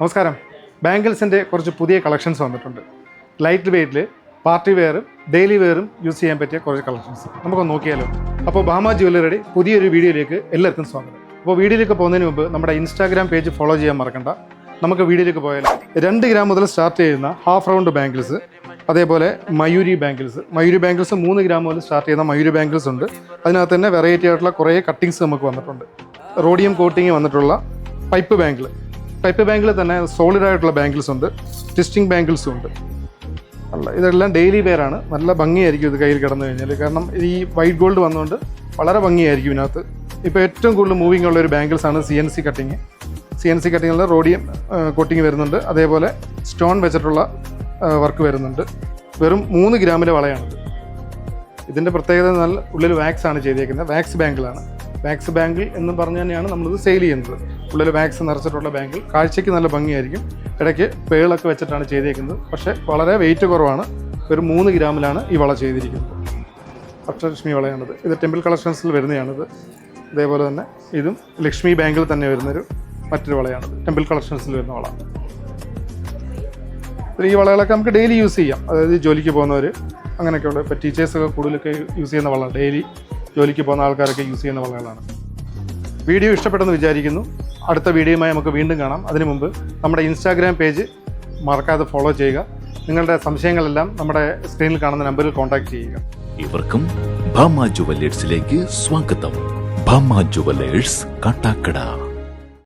നമസ്കാരം. ബാംഗിൾസിൻ്റെ കുറച്ച് പുതിയ കളക്ഷൻസ് വന്നിട്ടുണ്ട്. ലൈറ്റ് വെയ്റ്റിൽ പാർട്ടി വെയറും ഡെയിലി വെയറും യൂസ് ചെയ്യാൻ പറ്റിയ കുറച്ച് കളക്ഷൻസ് നമുക്കൊന്ന് നോക്കിയാലോ. അപ്പോൾ ഭാമ ജ്വല്ലറിയുടെ പുതിയൊരു വീഡിയോയിലേക്ക് എല്ലാവർക്കും സ്വാഗതം. അപ്പോൾ വീഡിയോയിലേക്ക് പോകുന്നതിന് മുമ്പ് നമ്മുടെ ഇൻസ്റ്റാഗ്രാം പേജ് ഫോളോ ചെയ്യാൻ മറക്കണ്ട. നമുക്ക് വീഡിയോയിലേക്ക് പോയാലോ. 2 ഗ്രാം മുതൽ സ്റ്റാർട്ട് ചെയ്യുന്ന ഹാഫ് റൗണ്ട് ബാംഗിൾസ്, അതേപോലെ മയൂരി ബാംഗിൾസ് 3 ഗ്രാം മുതൽ സ്റ്റാർട്ട് ചെയ്യുന്ന മയൂരി ബാംഗിൾസ് ഉണ്ട്. അതിനകത്ത് തന്നെ വെറൈറ്റി ആയിട്ടുള്ള കുറേ കട്ടിങ്സ് നമുക്ക് വന്നിട്ടുണ്ട്. റോഡിയം കോട്ടിങ് വന്നിട്ടുള്ള പൈപ്പ് ബാംഗിൾ തന്നെ സോളിഡായിട്ടുള്ള ബാംഗിൾസ് ഉണ്ട്, ട്വിസ്റ്റിംഗ് ബാംഗിൾസും ഉണ്ട്. ഇതെല്ലാം ഡെയിലി വെയർ ആണ്. നല്ല ഭംഗിയായിരിക്കും ഇത് കയ്യിൽ കിടന്നു കഴിഞ്ഞാൽ, കാരണം ഈ വൈറ്റ് ഗോൾഡ് വന്നുകൊണ്ട് വളരെ ഭംഗിയായിരിക്കും ഇതിനകത്ത്. ഇപ്പോൾ ഏറ്റവും കൂടുതൽ മൂവിങ് ഉള്ള ഒരു ബാംഗിൾസാണ് CNC കട്ടിങ്ങിൽ റോഡിയം കോട്ടിങ് വരുന്നുണ്ട്. അതേപോലെ സ്റ്റോൺ വെച്ചിട്ടുള്ള വർക്ക് വരുന്നുണ്ട്. വെറും 3 ഗ്രാമിലെ വളയാണിത്. ഇതിൻ്റെ പ്രത്യേകത നല്ല ഉള്ളിൽ വാക്സ് ആണ് ചെയ്തേക്കുന്നത്. വാക്സ് ബാംഗിളാണ്. വാക്സ് ബാംഗിൾ എന്ന് പറഞ്ഞു തന്നെയാണ് നമ്മളിത് സെയിൽ ചെയ്യുന്നത്. ഉള്ളിൽ വാക്സ് നിറച്ചിട്ടുള്ള ബാംഗിൾ കാഴ്ചയ്ക്ക് നല്ല ഭംഗിയായിരിക്കും. ഇടയ്ക്ക് പേളൊക്കെ വെച്ചിട്ടാണ് ചെയ്തേക്കുന്നത്. പക്ഷേ വളരെ വെയിറ്റ് കുറവാണ്. ഒരു 3 ഗ്രാമിലാണ് ഈ വള ചെയ്തിരിക്കുന്നത്. അഷ്ടലക്ഷ്മി വളയാണിത്. ഇത് ടെമ്പിൾ കളക്ഷൻസിൽ വരുന്നതാണിത്. അതേപോലെ തന്നെ ഇതും ലക്ഷ്മി ബാങ്കിൽ തന്നെ വരുന്നൊരു മറ്റൊരു വളയാണിത്. ടെമ്പിൾ കളക്ഷൻസിൽ വരുന്ന വള. ഈ വളകളൊക്കെ നമുക്ക് ഡെയിലി യൂസ് ചെയ്യാം. അതായത് ജോലിക്ക് പോകുന്നവർ അങ്ങനെയൊക്കെയുള്ള, ഇപ്പോൾ ടീച്ചേഴ്സൊക്കെ കൂടുതലൊക്കെ യൂസ് ചെയ്യുന്ന വളമാണ്. ഡെയിലി ജോലിക്ക് പോകുന്ന ആൾക്കാരൊക്കെ യൂസ് ചെയ്യുന്ന വളകളാണ്. വീഡിയോ ഇഷ്ടപ്പെട്ടെന്ന് വിചാരിക്കുന്നു. അടുത്ത വീഡിയോയുമായി നമുക്ക് വീണ്ടും കാണാം. അതിനു മുമ്പ് നമ്മുടെ ഇൻസ്റ്റാഗ്രാം പേജ് മറക്കാതെ ഫോളോ ചെയ്യുക. നിങ്ങളുടെ സംശയങ്ങളെല്ലാം നമ്മുടെ സ്ക്രീനിൽ കാണുന്ന നമ്പറിൽ കോൺടാക്ട് ചെയ്യുക. ഇവർക്കും ഭാമ ജുവല്ലേഴ്സിലേക്ക് സ്വാഗതം. ഭാമ ജുവല്ലേഴ്സ് കാട്ടാക്കട.